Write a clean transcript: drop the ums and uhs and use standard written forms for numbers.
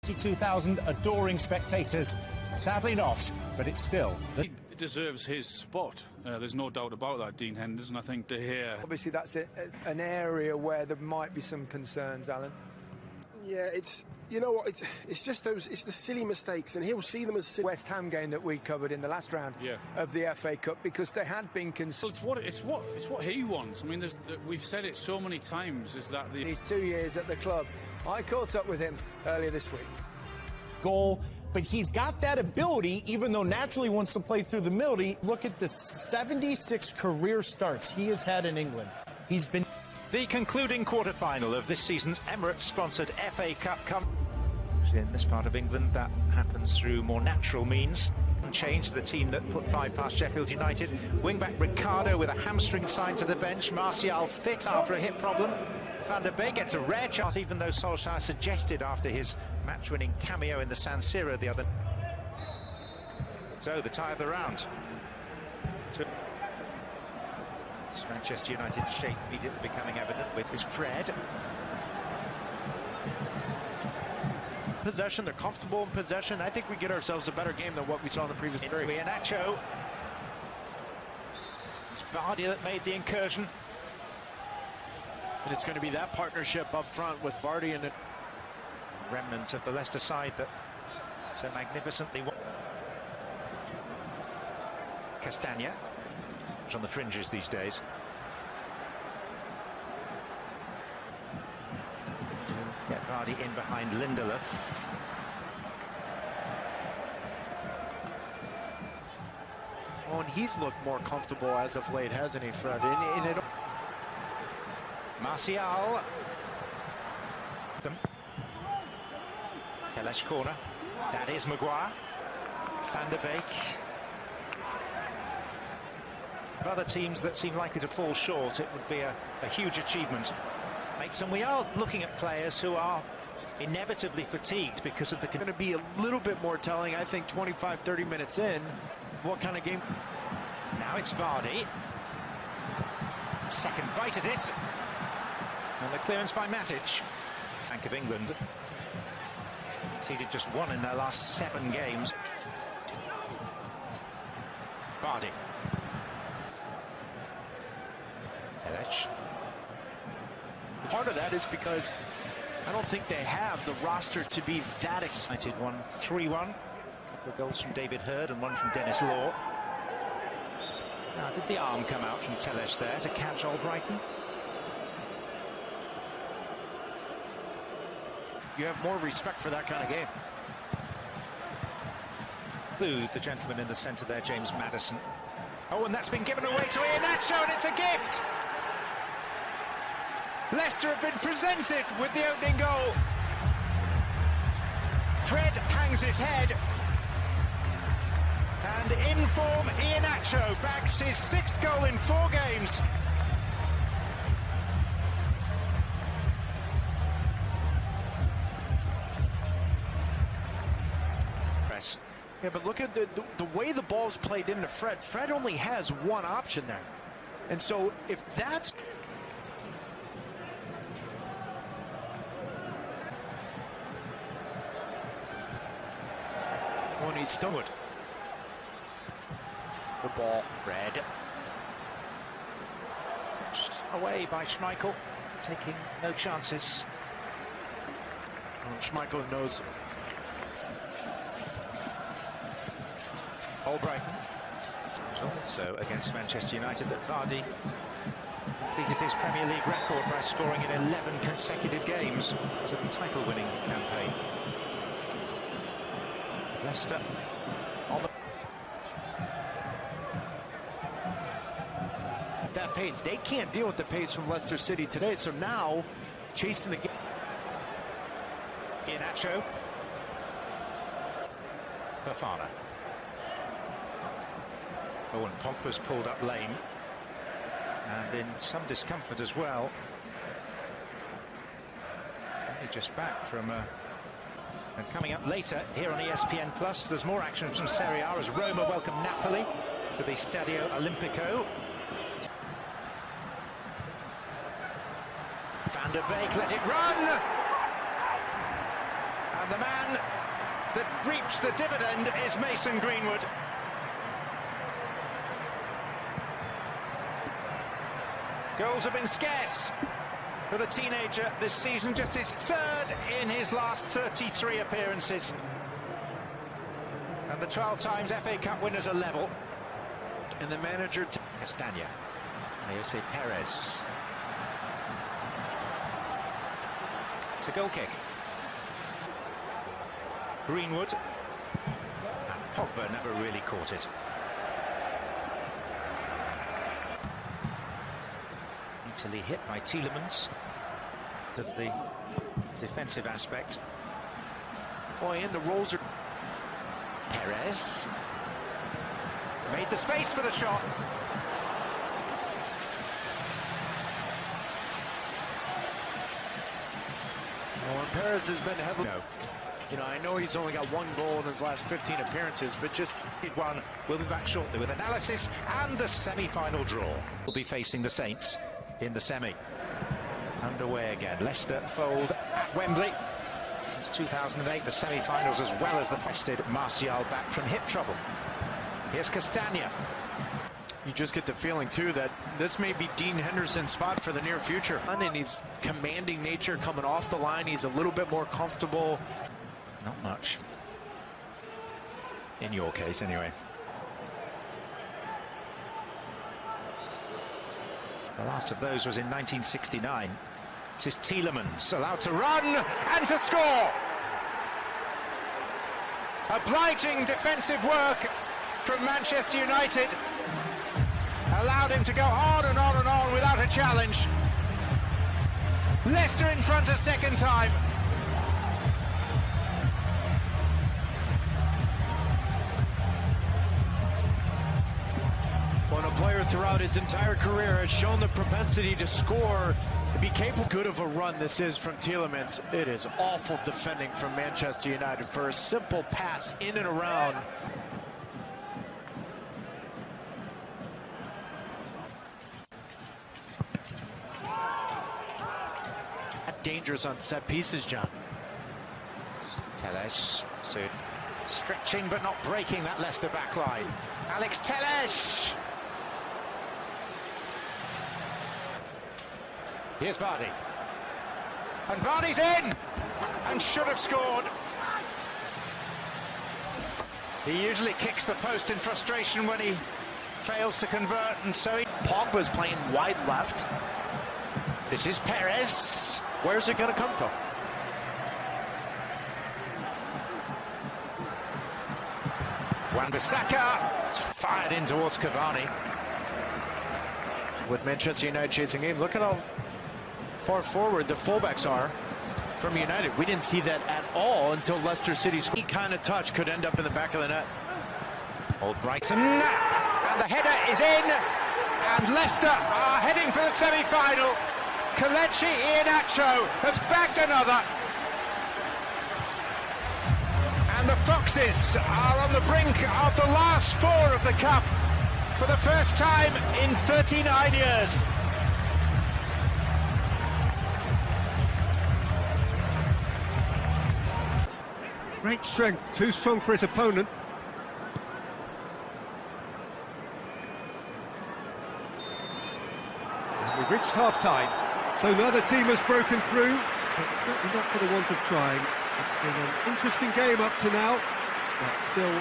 62,000 adoring spectators. Sadly not, but it's still... He deserves his spot. There's no doubt about that, Dean Henderson. I think De Gea... Obviously, that's an area where there might be some concerns, Alan. Yeah, it's... You know what? It's just those... It's the silly mistakes, and he'll see them as silly. West Ham game that we covered in the last round of the FA Cup, because they had been concerned. Well, it's what he wants. I mean, we've said it so many times. Is that He's 2 years at the club. I caught up with him earlier this week. Goal, but he's got that ability, even though naturally wants to play through the middle. Look at the 76 career starts he has had in England. He's been... The concluding quarter-final of this season's Emirates-sponsored FA Cup in this part of England, that happens through more natural means. Changed the team that put 5 past Sheffield United. Wing-back Ricardo with a hamstring signed to the bench. Martial fit after a hip problem. Van der Beek gets a rare chance, even though Solskjaer suggested after his match-winning cameo in the San Siro the other... So, the tie of the round. Manchester United's shape immediately becoming evident with his Fred. Possession, they're comfortable in possession. I think we get ourselves a better game than what we saw in the previous period. Iheanacho. It's Vardy that made the incursion. And it's going to be that partnership up front with Vardy and the remnant of the Leicester side that so magnificently won. Castagna, who's on the fringes these days. Get Vardy in behind Lindelof. Oh, and he's looked more comfortable as of late, hasn't he, Fred? Martial. Telles corner. That is Maguire. Van der Beek. For other teams that seem likely to fall short, it would be a huge achievement. And we are looking at players who are inevitably fatigued because of the... Going to be a little bit more telling, I think, 25-30 minutes in, what kind of game... Now it's Vardy. Second bite at it. And the clearance by Matic. Bank of England conceded just 1 in their last 7 games. Vardy. Telles. Part of that is because I don't think they have the roster to be that excited. 3-1. A couple of goals from David Hurd and one from Dennis Law. Now, did the arm come out from Telles there to catch Albrighton? You have more respect for that kind of game. The gentleman in the centre there, James Maddison. Oh, and that's been given away to Iheanacho, and it's a gift! Leicester have been presented with the opening goal. Fred hangs his head. And in form, Iheanacho bags his 6th goal in 4 games. Press. Yeah, but look at the way the ball's played into Fred. Fred only has one option there. And so if that's... When he's stoned. The ball, Red. Away by Schmeichel, taking no chances. Schmeichel knows. Albrighton. Also against Manchester United that Vardy completed his Premier League record by scoring in 11 consecutive games to the title-winning campaign. Leicester on the... At that pace, they can't deal with the pace from Leicester City today, so now chasing the game. Iheanacho. Fofana. Oh, and Pogba's pulled up lame. And in some discomfort as well. Only just back from... And coming up later here on ESPN Plus, there's more action from Serie A as Roma welcome Napoli to the Stadio Olimpico. Van der Beek let it run! And And the man that reaps the dividend is Mason Greenwood. Goals have been scarce for the teenager this season, just his third in his last 33 appearances. And the 12 times FA Cup winners are level. And the manager, Castagna. Jose Perez. It's a goal kick. Greenwood. And Pogba never really caught it. Italy hit by Tielemans. Of the defensive aspect. Boy, and the rolls are... Perez. Made the space for the shot. Well, and Perez has been heavily... You know, I know he's only got one goal in his last 15 appearances, but just... One. We'll be back shortly with analysis and the semi-final draw. We'll be facing the Saints in the semi. Underway again. Leicester fold at Wembley. Since 2008, the semi-finals, as well as the fested Martial back from hip trouble. Here's Castagna. You just get the feeling, too, that this may be Dean Henderson's spot for the near future. And he's commanding nature coming off the line. He's a little bit more comfortable. Not much. In your case, anyway. The last of those was in 1969. This is Tielemans, allowed to run and to score. Obliging defensive work from Manchester United. Allowed him to go on and on and on without a challenge. Leicester in front a second time. When a player throughout his entire career has shown the propensity to score, to be capable, good of a run this is from Tielemans. It is awful defending from Manchester United for a simple pass in and around. Dangerous on set pieces, John. Telles, so stretching but not breaking that Leicester back line. Alex Telles. Here's Vardy. And Vardy's in! And should have scored. He usually kicks the post in frustration when he fails to convert, and so Pogba's playing wide left. This is Perez. Where's it going to come from? Wan-Bissaka fired in towards Cavani. With Manchester United chasing game, look at how far forward the fullbacks are from United. We didn't see that at all until Leicester City's kind of touch could end up in the back of the net. Old Brighton, and the header is in, and Leicester are heading for the semi-final. Kelechi Iheanacho has bagged another. And the Foxes are on the brink of the last four of the Cup for the first time in 39 years. Great strength, too strong for his opponent. We've reached half-time. So neither team has broken through, but certainly not for the want of trying. It's been an interesting game up to now, but still...